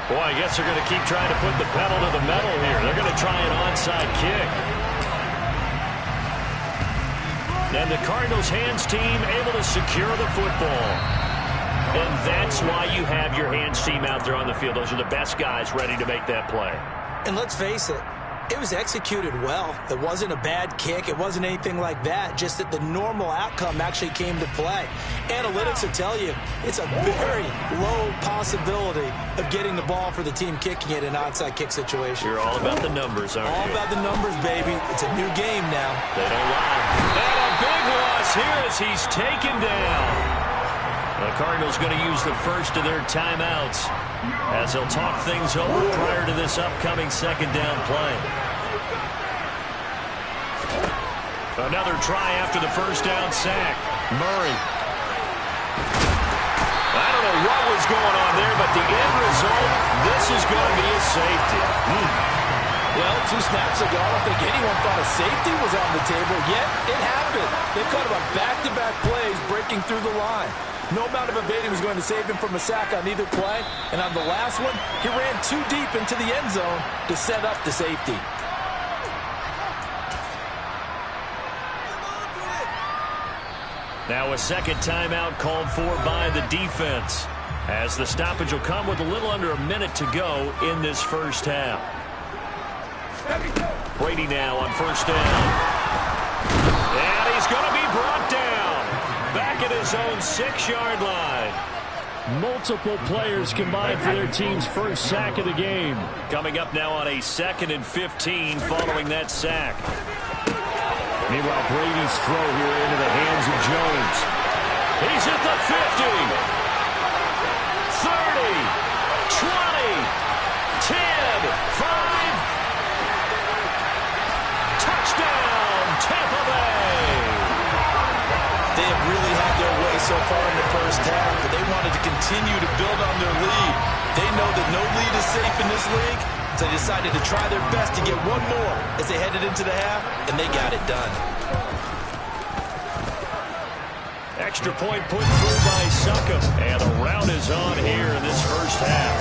Boy, I guess they're going to keep trying to put the pedal to the metal here. They're going to try an onside kick. And the Cardinals hands team able to secure the football. And that's why you have your hands team out there on the field. Those are the best guys ready to make that play. And let's face it, it was executed well. It wasn't a bad kick. It wasn't anything like that. Just that the normal outcome actually came to play. Analytics will tell you it's a very low possibility of getting the ball for the team kicking it in an onside kick situation. You're all about the numbers, aren't you? All about the numbers, baby. It's a new game now. They don't lie. And a big loss here as he's taken down. The Cardinals going to use the first of their timeouts as they'll talk things over prior to this upcoming second down play. Another try after the first down sack. Murray. I don't know what was going on there, but the end result, this is going to be a safety. Well, 2 snaps ago, I don't think anyone thought a safety was on the table, yet it happened. They caught him on back-to-back plays breaking through the line. No amount of evading was going to save him from a sack on either play, and on the last one, he ran too deep into the end zone to set up the safety. Now a second timeout called for by the defense, as the stoppage will come with a little under a minute to go in this first half. Brady now on first down. And he's going to be brought down. Back at his own 6-yard line. Multiple players combined for their team's first sack of the game. Coming up now on a 2nd and 15 following that sack. Meanwhile, Brady's throw here into the hands of Jones. He's at the 50. 30. 20. 10. 5. Touchdown, Tampa Bay. They have really had their way so far in the first half, but they wanted to continue to build on their lead. They know that no lead is safe in this league, so they decided to try their best to get one more as they headed into the half, and they got it done. Extra point put through by Succop, and a rout is on here in this first half.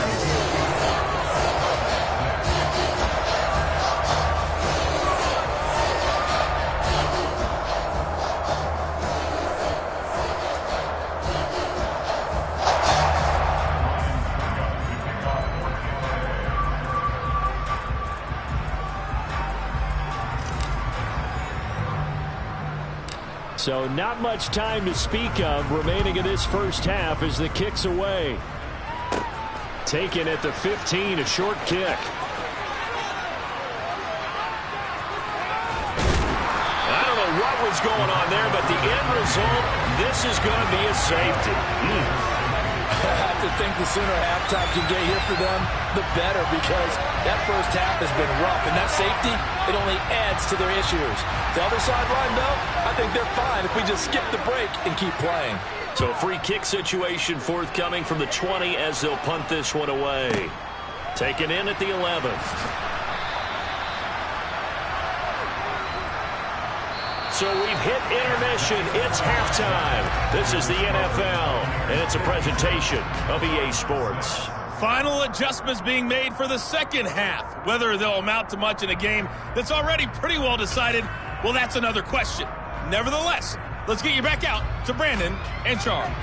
So not much time to speak of remaining in this first half as the kick's away. Taken at the 15, a short kick. I don't know what was going on there, but the end result, this is going to be a safety. I have to think the sooner halftime can get here for them, the better, because that first half has been rough, and that safety, it only adds to their issues. The other sideline, though, I think they're fine if we just skip the break and keep playing. So a free kick situation forthcoming from the 20 as they'll punt this one away. Taken in at the 11th. So we've hit intermission. It's halftime. This is the NFL, and it's a presentation of EA Sports. Final adjustments being made for the second half. Whether they'll amount to much in a game that's already pretty well decided, well, that's another question. Nevertheless, let's get you back out to Brandon and Charles.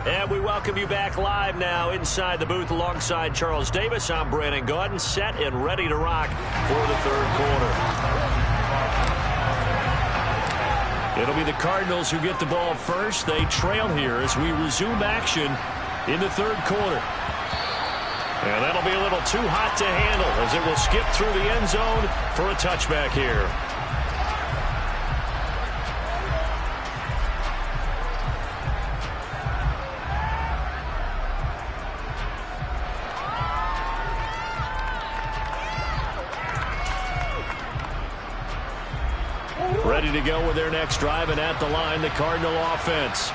And we welcome you back live now inside the booth alongside Charles Davis. I'm Brandon Gaudin, set and ready to rock for the third quarter. It'll be the Cardinals who get the ball first. They trail here as we resume action in the third quarter. And that'll be a little too hot to handle as it will skip through the end zone for a touchback here. Ready to go with their next drive, and at the line, the Cardinal offense.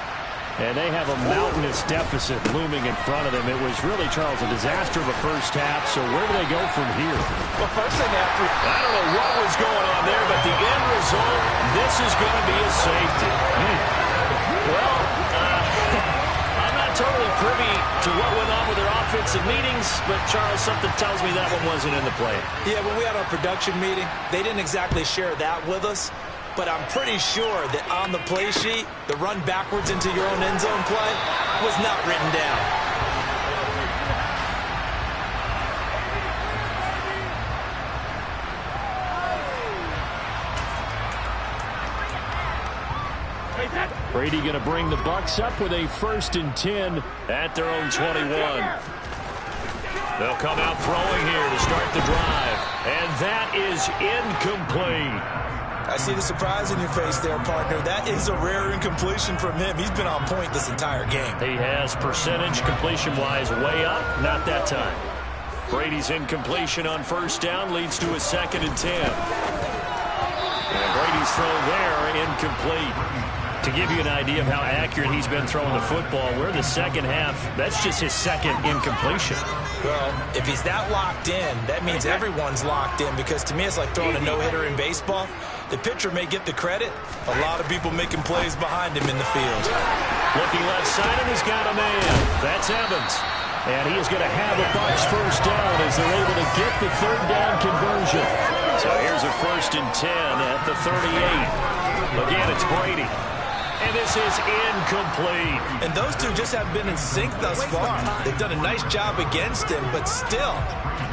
And they have a mountainous deficit looming in front of them. It was really, Charles, a disaster of a first half. So where do they go from here? Well, first thing after, I don't know what was going on there, but the end result, This is going to be a safety. Well, I'm not totally privy to what went on with their offensive meetings, but Charles, something tells me that one wasn't in the play. Yeah, when we had our production meeting, they didn't exactly share that with us, but I'm pretty sure that on the play sheet, the run backwards into your own end zone play was not written down. Brady going to bring the Bucs up with a 1st and 10 at their own 21. They'll come out throwing here to start the drive. And that is incomplete. I see the surprise in your face there, partner. That is a rare incompletion from him. He's been on point this entire game. He has percentage completion-wise way up. Not that time. Brady's incompletion on 1st down leads to a 2nd and 10. And Brady's throw there incomplete. To give you an idea of how accurate he's been throwing the football, we're in the second half. That's just his 2nd incompletion. Well, if he's that locked in, that means everyone's locked in, because to me it's like throwing a no-hitter in baseball. The pitcher may get the credit. A lot of people making plays behind him in the field. Looking left side, and he's got a man. That's Evans. And he is going to have a Bucs 1st down as they're able to get the 3rd down conversion. So here's a 1st and 10 at the 38. Again, it's Brady. And this is incomplete. And those two just haven't been in sync thus far. They've done a nice job against him, but still,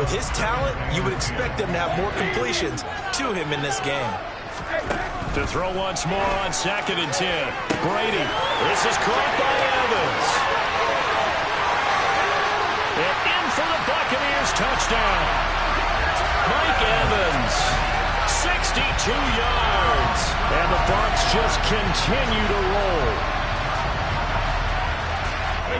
with his talent, you would expect them to have more completions to him in this game. To throw once more on 2nd and 10. Brady. This is caught by Evans. And in for the Buccaneers touchdown. Mike Evans. 62 yards. And the Bucs just continue to roll.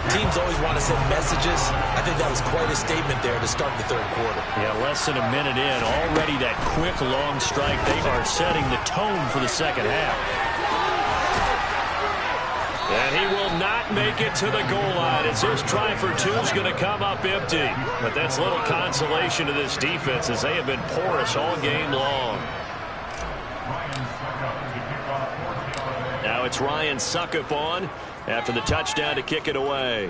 Teams always want to send messages. I think that was quite a statement there to start the 3rd quarter. Yeah, less than a minute in. Already that quick, long strike. They are setting the tone for the 2nd half. And he will not make it to the goal line as this try for 2 is going to come up empty. But that's little consolation to this defense as they have been porous all game long. Now it's Ryan Succop on after the touchdown to kick it away.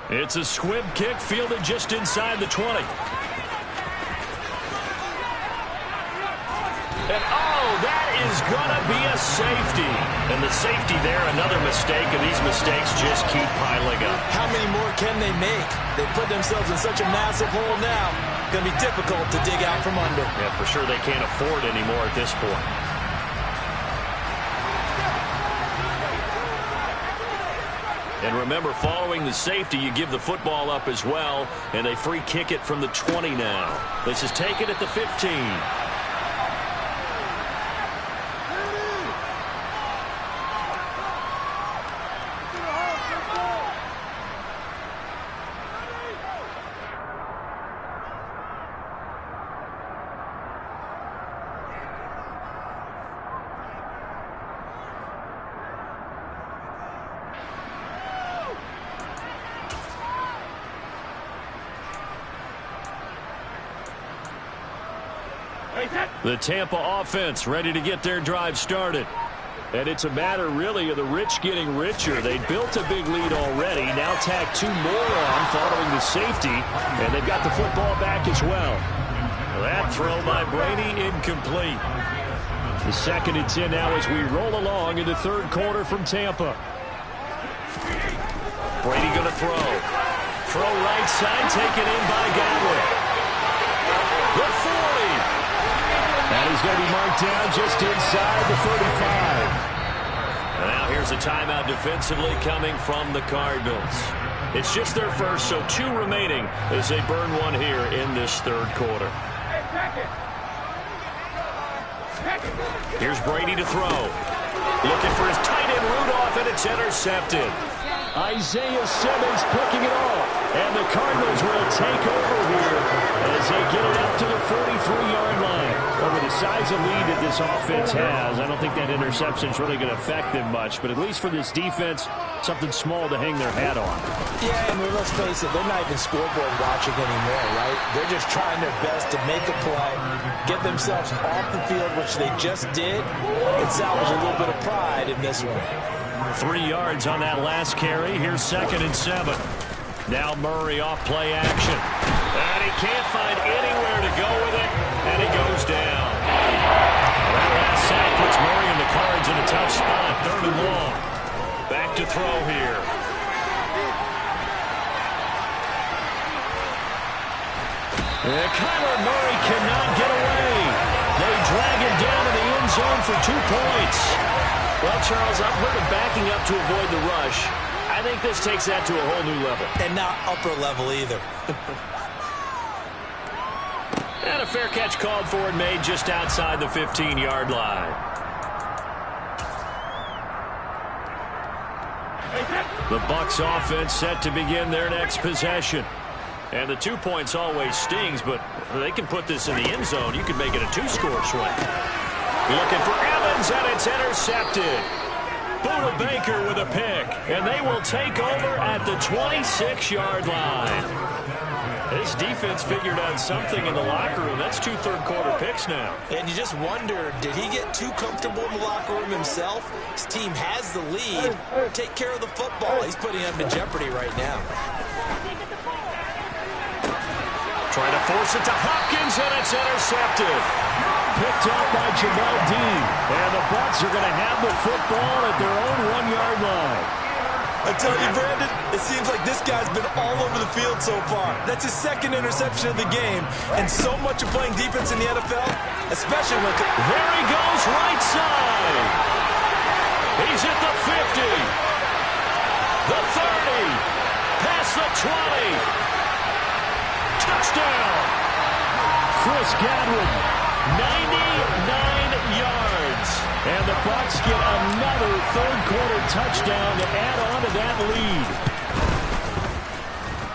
It's a squib kick fielded just inside the 20. And oh, that is going to be a safety. And the safety there, another mistake, and these mistakes just keep piling up. How many more can they make? They put themselves in such a massive hole now. Going to be difficult to dig out from under. Yeah, for sure they can't afford anymore at this point. And remember, following the safety, you give the football up as well, and they free kick it from the 20 now. This is taken at the 15. The Tampa offense ready to get their drive started. And it's a matter, really, of the rich getting richer. They built a big lead already. Now tack 2 more on following the safety. And they've got the football back as well. That throw by Brady incomplete. The 2nd and 10 now as we roll along in the 3rd quarter from Tampa. Brady going to throw. Throw right side, taken in by Godwin. The 40. And he's going to be marked down just inside the 35. And now here's a timeout defensively coming from the Cardinals. It's just their first, so 2 remaining as they burn one here in this 3rd quarter. Here's Brady to throw. Looking for his tight end Rudolph, and it's intercepted. Isaiah Simmons picking it off. And the Cardinals will take over here as they get it up to the 43-yard line. Over the size of lead that this offense has, I don't think that interception is really going to affect them much. But at least for this defense, something small to hang their hat on. Yeah, I mean, let's face it, they're not even scoreboard watching anymore, right? They're just trying their best to make a play, get themselves off the field, which they just did, and salvage a little bit of pride in this one. 3 yards on that last carry. Here's 2nd and 7. Now Murray off play action. And he can't find anywhere to go with it, and he goes down. That last sack puts Murray and the Cards in a tough spot. 3rd and long. Back to throw here. And Kyler Murray cannot get away. They drag him down to the end zone for 2 points. Well, Charles, I've heard of backing up to avoid the rush. I think this takes that to a whole new level. And not upper level either. And a fair catch called for and made just outside the 15-yard line. The Bucs offense set to begin their next possession. And the 2 points always stings, but they can put this in the end zone. You can make it a 2-score swing. Looking for Evans, and it's intercepted. Buda Baker with a pick, and they will take over at the 26-yard line. This defense figured out something in the locker room. That's 2 third-quarter picks now. And you just wonder, did he get too comfortable in the locker room himself? His team has the lead. Take care of the football. He's putting them in jeopardy right now. Trying to force it to Hopkins, and it's intercepted. Picked up by Jamel Dean. And the Bucs are going to have the football at their own 1-yard line. I tell you, Brandon, it seems like this guy's been all over the field so far. That's his 2nd interception of the game. And so much of playing defense in the NFL, especially when... There he goes, right side. He's at the 50. The 30. Past the 20. Touchdown. Chris Godwin, 99 yards. And the Bucs get another third-quarter touchdown to add on to that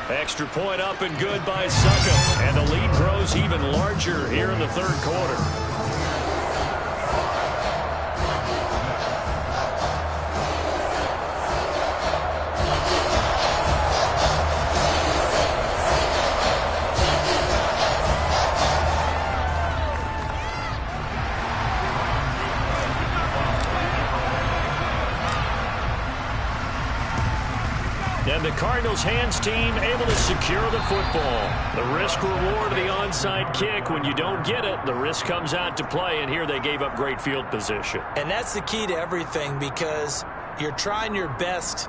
lead. Extra point up and good by Succop. And the lead grows even larger here in the third quarter. And the Cardinals hands team able to secure the football. The risk reward of the onside kick. When you don't get it, the risk comes out to play, and here they gave up great field position. And that's the key to everything, because you're trying your best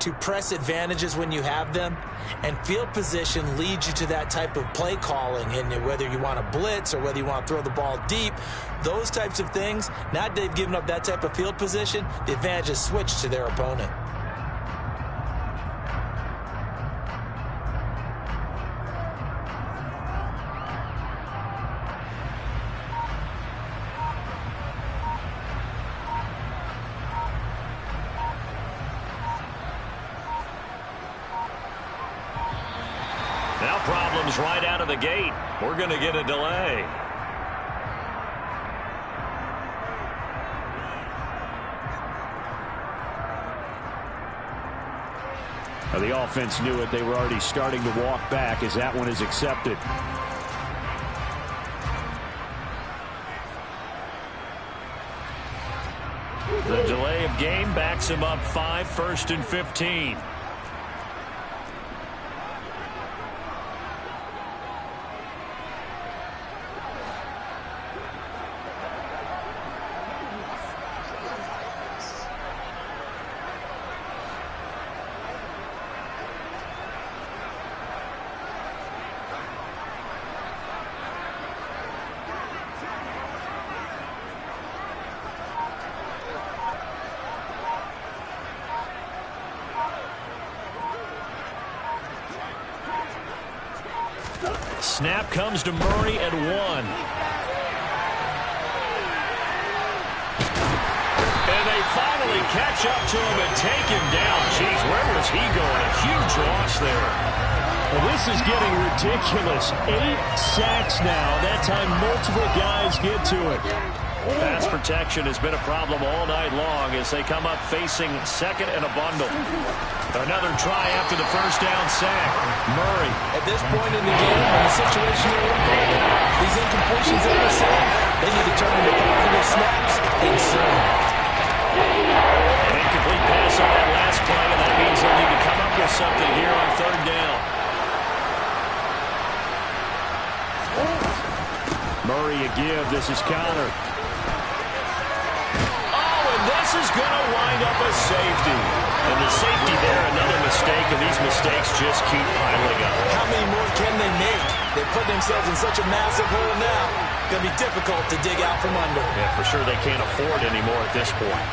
to press advantages when you have them, and field position leads you to that type of play calling. And whether you want to blitz or whether you want to throw the ball deep, those types of things, now that they've given up that type of field position, the advantage is switched to their opponent. Now problems right out of the gate. We're going to get a delay. Now the offense knew it. They were already starting to walk back as that one is accepted. The delay of game backs him up 5, 1st and 15. Snap comes to Murray at 1. And they finally catch up to him and take him down. Jeez, where was he going? A huge loss there. Well, this is getting ridiculous. 8 sacks now. That time multiple guys get to it. Pass protection has been a problem all night long as they come up facing second and a bundle. Another try after the first down sack. Murray. At this point in the game, in the situation they're in, these incompletions that we're seeing, they need to turn into positive snaps and soon. An incomplete pass on that last play, and that means they'll need to come up with something here on third down. Murray a give. This is Connor. This is going to wind up a safety. And the safety there, another mistake, and these mistakes just keep piling up. How many more can they make? They put themselves in such a massive hole now. Going to be difficult to dig out from under. Yeah, for sure they can't afford anymore at this point.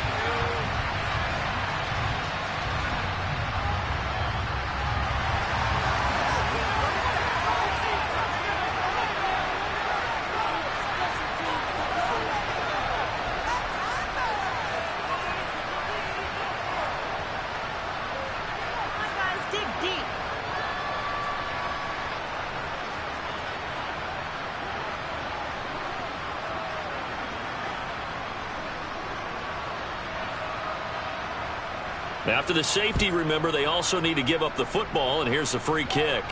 After the safety, remember, they also need to give up the football, and here's the free kick.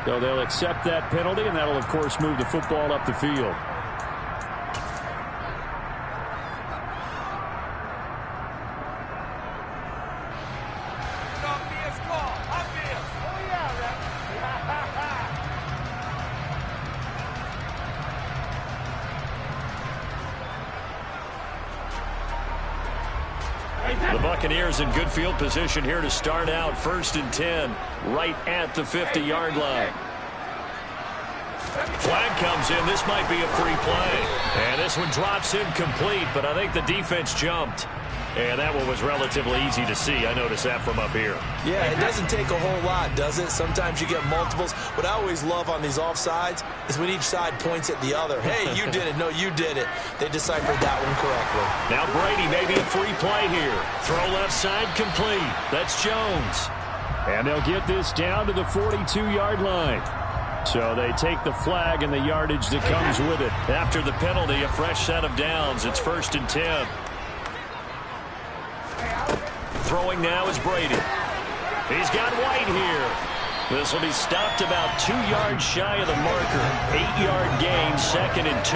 So they'll accept that penalty, and that'll, of course, move the football up the field. The Buccaneers in good field position here to start out. 1st and 10, right at the 50-yard line. Flag comes in. This might be a free play. And this one drops incomplete, but I think the defense jumped. And that one was relatively easy to see. I noticed that from up here. Yeah, it doesn't take a whole lot, does it? Sometimes you get multiples. What I always love on these offsides is when each side points at the other. Hey, you did it. No, you did it. They deciphered that one correctly. Now Brady, maybe a free play here. Throw left side complete. That's Jones. And they'll get this down to the 42-yard line. So they take the flag and the yardage that comes with it. After the penalty, a fresh set of downs. It's 1st and 10. Throwing now is Brady. He's got White here. This will be stopped about 2 yards shy of the marker. 8-yard gain, 2nd and 2.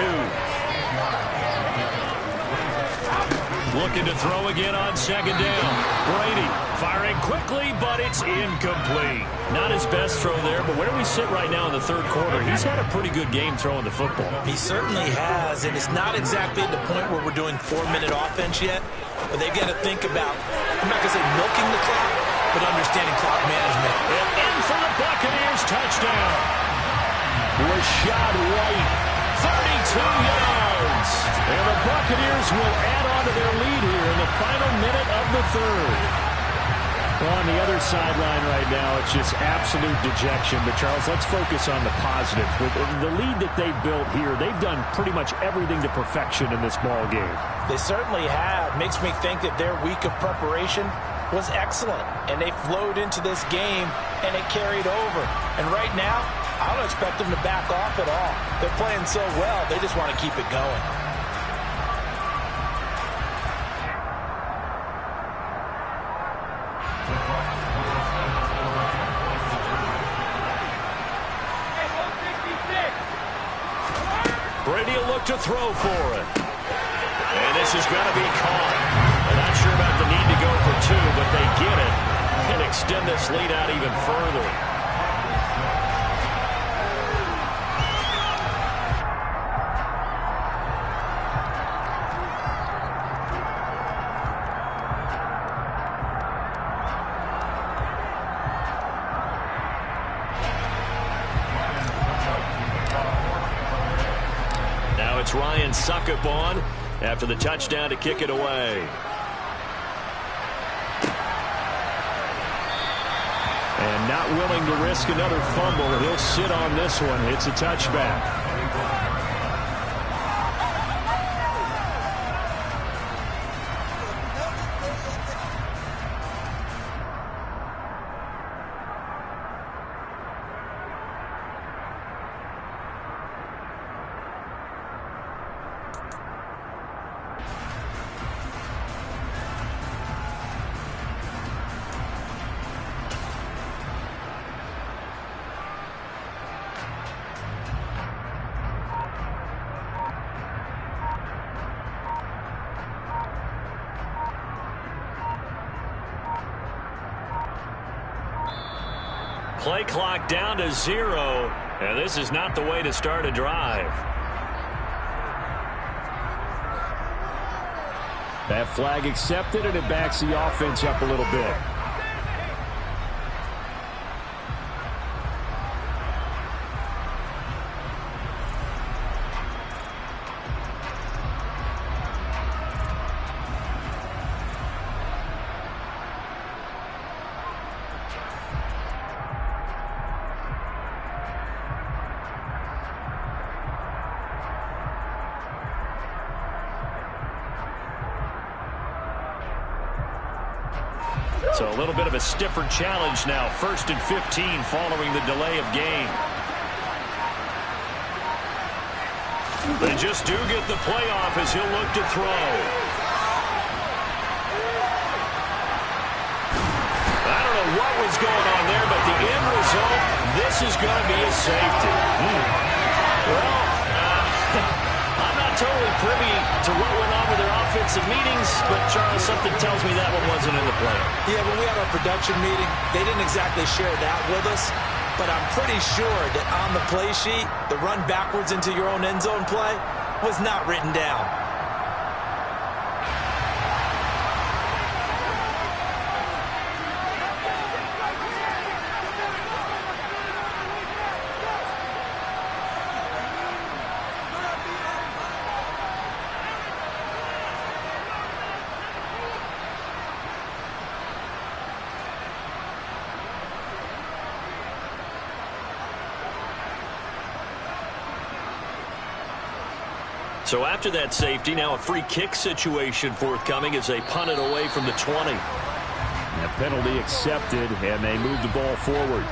Looking to throw again on 2nd down. Brady firing quickly, but it's incomplete. Not his best throw there, but where we sit right now in the 3rd quarter, he's had a pretty good game throwing the football. He certainly has, and it's not exactly at the point where we're doing 4-minute offense yet, but they've got to think about, I'm not going to say milking the clock, but understanding clock management. And in for the Buccaneers touchdown. Rashad White, 32 yards. And the Buccaneers will add on to their lead here in the final minute of the 3rd. Well, on the other sideline right now, it's just absolute dejection. But, Charles, let's focus on the positive. With the lead that they've built here, they've done pretty much everything to perfection in this ball game. They certainly have. Makes me think that their week of preparation was excellent. And they flowed into this game, and it carried over. And right now, I don't expect them to back off at all. They're playing so well, they just want to keep it going. Brady will look to throw for it. And this is going to be caught. I'm not sure about the need to go for 2, but they get it and extend this lead out even further. It's Ryan Succop after the touchdown to kick it away. And not willing to risk another fumble. He'll sit on this one. It's a touchback. play clock down to 0, and this is not the way to start a drive. That flag accepted, and it backs the offense up a little bit. So a little bit of a stiffer challenge now. 1st and 15 following the delay of game. They just do get the playoff as he'll look to throw. I don't know what was going on there, but the end result, this is going to be a safety. Well, I'm not totally privy to what went on with their offensive meetings, but Charles, something tells me that one wasn't in the plan. Yeah, when we had our production meeting, they didn't exactly share that with us, but I'm pretty sure that on the play sheet, the run backwards into your own end zone play was not written down. So after that safety, now a free kick situation forthcoming as they punt it away from the 20. That penalty accepted, and they move the ball forward.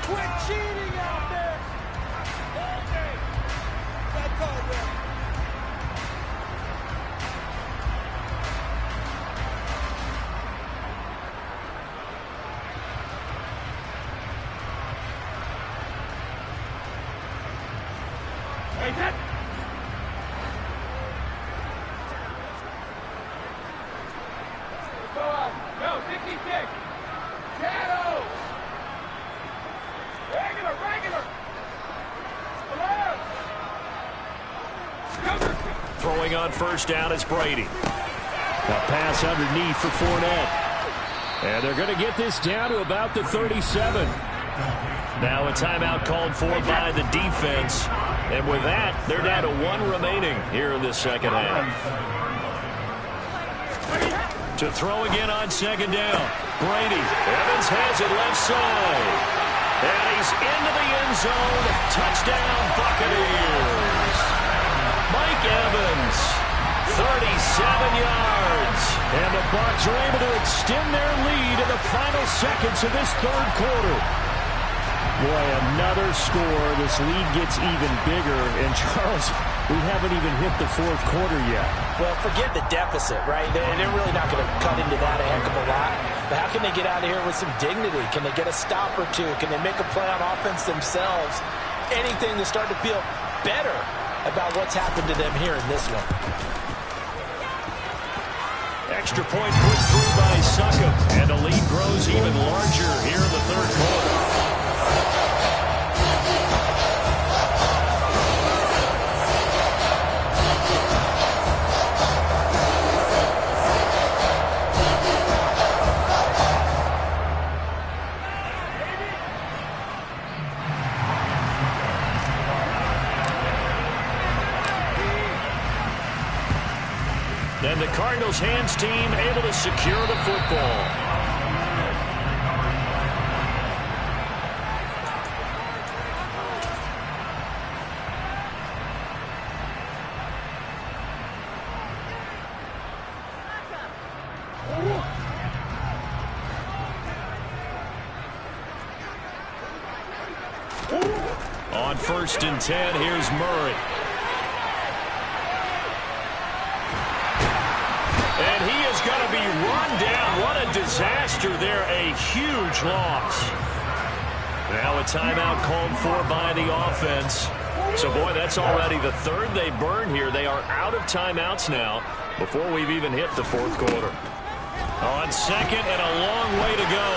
Quit cheating out there! That's all right. Go, 66. Shadow. Regular. Throwing on 1st down is Brady. A pass underneath for Fournette. And they're going to get this down to about the 37. Now a timeout called for by the defense. And with that, they're down to 1 remaining here in this second half. To throw again on 2nd down. Brady. Evans has it left side. And he's into the end zone. Touchdown, Buccaneers. Mike Evans, 37 yards. And the Bucs are able to extend their lead in the final seconds of this 3rd quarter. Boy, another score. This lead gets even bigger. And, Charles, we haven't even hit the 4th quarter yet. Well, forget the deficit, right? They're really not going to cut into that a heck of a lot. But how can they get out of here with some dignity? Can they get a stop or two? Can they make a play on offense themselves? Anything to start to feel better about what's happened to them here in this one. Extra point put through by Succop. And the lead grows even larger here in the 3rd quarter. And the Cardinals hands team able to secure the football. On 1st and 10, here's Murray. And he is going to be run down. What a disaster there. A huge loss. Now a timeout called for by the offense. So, boy, that's already the 3rd they burn here. They are out of timeouts now before we've even hit the 4th quarter. On second and a long way to go.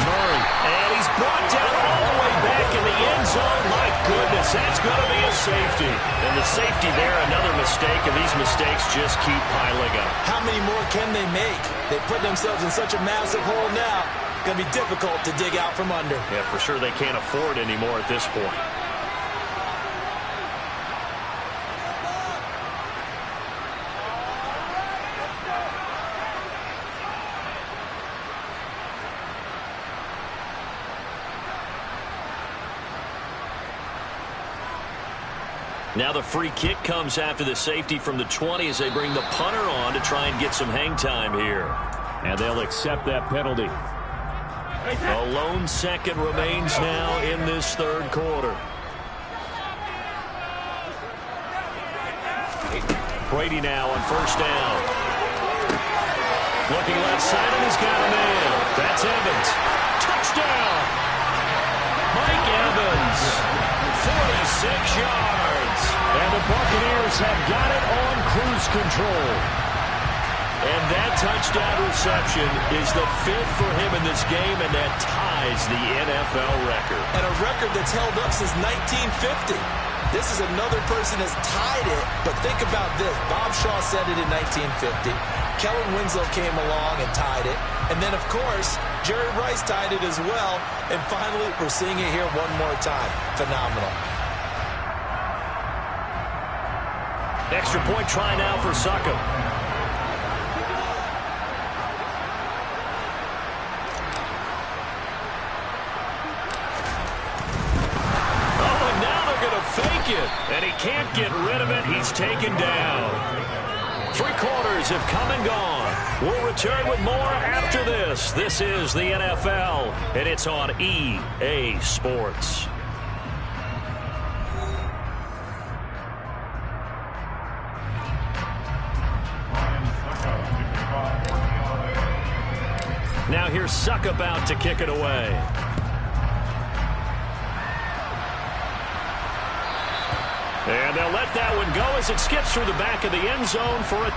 Murray, and he's brought down all the way back in the end zone. My goodness, that's going to be a safety. And the safety there, another mistake, and these mistakes just keep piling up. How many more can they make? They put themselves in such a massive hole now. Going to be difficult to dig out from under. Yeah, for sure they can't afford anymore at this point. Now the free kick comes after the safety from the 20 as they bring the punter on to try and get some hang time here. And they'll accept that penalty. A lone second remains now in this third quarter. Brady now on first down. Looking left side, and he's got a man. That's Evans. Touchdown! Mike Evans. 46 yards. And the Buccaneers have got it on cruise control. And that touchdown reception is the 5th for him in this game, and that ties the NFL record. And a record that's held up since 1950. This is another person that's tied it, but think about this. Bob Shaw said it in 1950. Kellen Winslow came along and tied it. And then, of course, Jerry Rice tied it as well. And finally, we're seeing it here one more time. Phenomenal. Extra point try now for Succop. Oh, and now they're going to fake it. And he can't get rid of it. He's taken down. 3 quarters have come and gone. We'll return with more after this. This is the NFL, and it's on EA Sports. Now here's Succop out to kick it away. And they'll let that one go as it skips through the back of the end zone for a...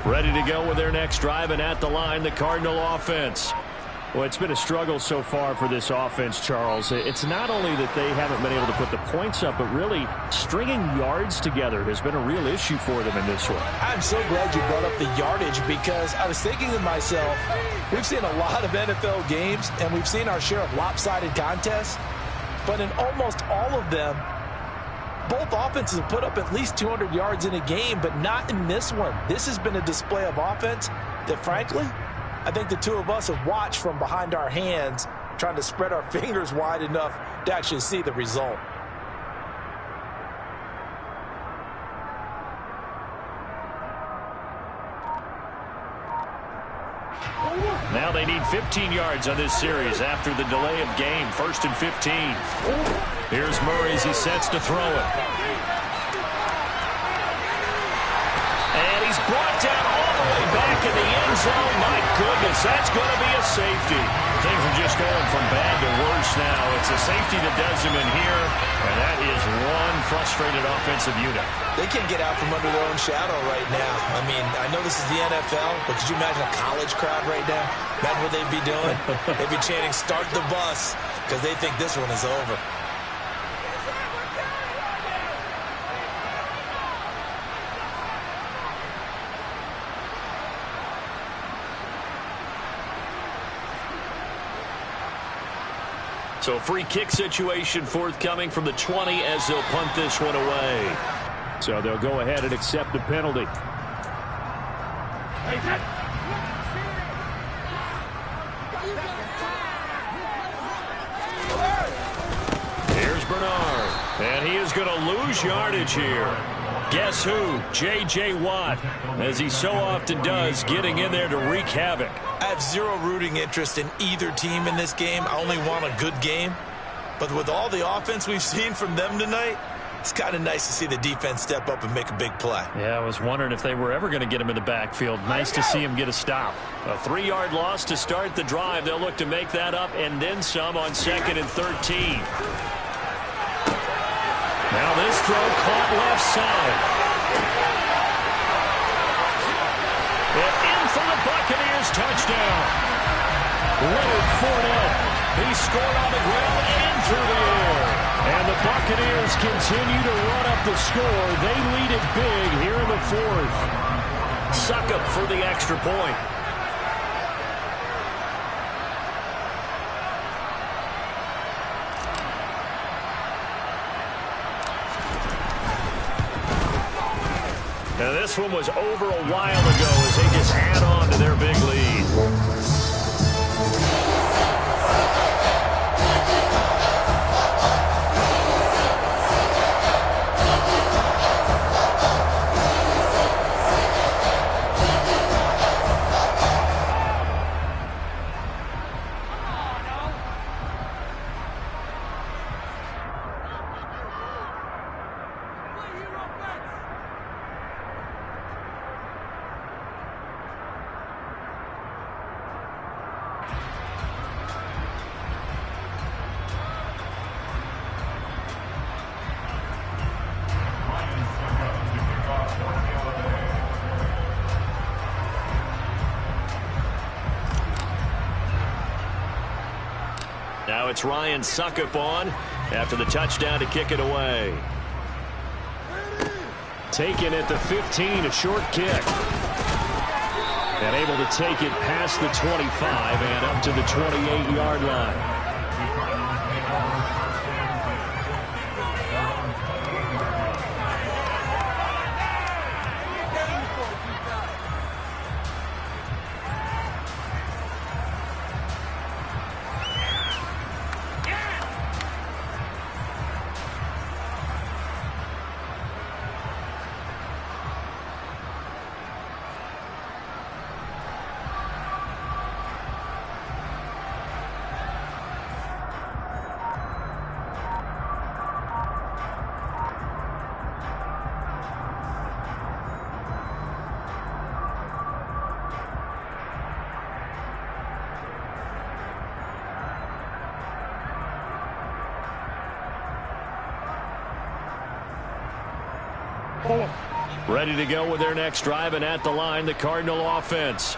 Ready to go with their next drive, and at the line, the Cardinal offense. Well, it's been a struggle so far for this offense, Charles. It's not only that they haven't been able to put the points up, but really stringing yards together has been a real issue for them in this one. I'm so glad you brought up the yardage, because I was thinking to myself, we've seen a lot of NFL games, and we've seen our share of lopsided contests, but in almost all of them, both offenses have put up at least 200 yards in a game, but not in this one. This has been a display of offense that, frankly, I think the two of us have watched from behind our hands, trying to spread our fingers wide enough to actually see the result. Now they need 15 yards on this series after the delay of game. 1st and 15. Here's Murray as he sets to throw it. And he's brought down all the way back in the end zone. My goodness, that's going to be a safety. Things are just going from bad to worse now. It's a safety that does him in here, and that is one frustrated offensive unit. They can't get out from under their own shadow right now. I mean, I know this is the NFL, but could you imagine a college crowd right now? Imagine what they'd be doing. They'd be chanting, "Start the bus," because they think this one is over. So free kick situation forthcoming from the 20 as they'll punt this one away. So they'll go ahead and accept the penalty. Here's Bernard, and he is going to lose yardage here. Guess who? J.J. Watt, as he so often does, getting in there to wreak havoc. I have zero rooting interest in either team in this game. I only want a good game. But with all the offense we've seen from them tonight, it's kind of nice to see the defense step up and make a big play. Yeah, I was wondering if they were ever going to get him in the backfield. Nice to see him get a stop. A 3-yard loss to start the drive. They'll look to make that up and then some on 2nd and 13. Now this throw caught left side. And in for the Buccaneers touchdown. Leonard Fournette. He scored on the ground and through the air. And the Buccaneers continue to run up the score. They lead it big here in the 4th. Succop for the extra point. Now this one was over a while ago as they just add on to their big lead. Now it's Ryan Succop on after the touchdown to kick it away. Taken at the 15, a short kick. And able to take it past the 25 and up to the 28-yard line. Ready to go with their next drive, and at the line, the Cardinal offense.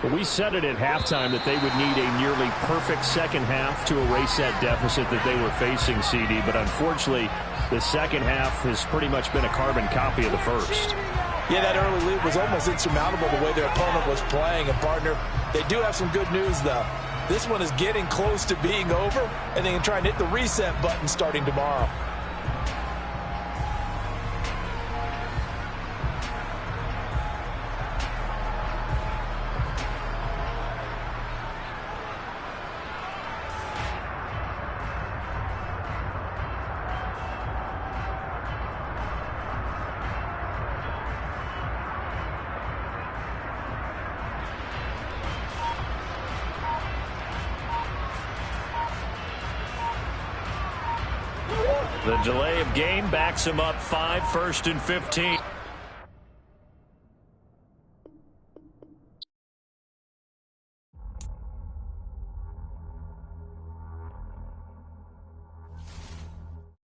We said it at halftime that they would need a nearly perfect second half to erase that deficit that they were facing, CD. But unfortunately, the second half has pretty much been a carbon copy of the first. Yeah, that early lead was almost insurmountable the way their opponent was playing. And, partner, they do have some good news, though. This one is getting close to being over, and they can try and hit the reset button starting tomorrow. The delay of game backs him up 5, 1st and 15.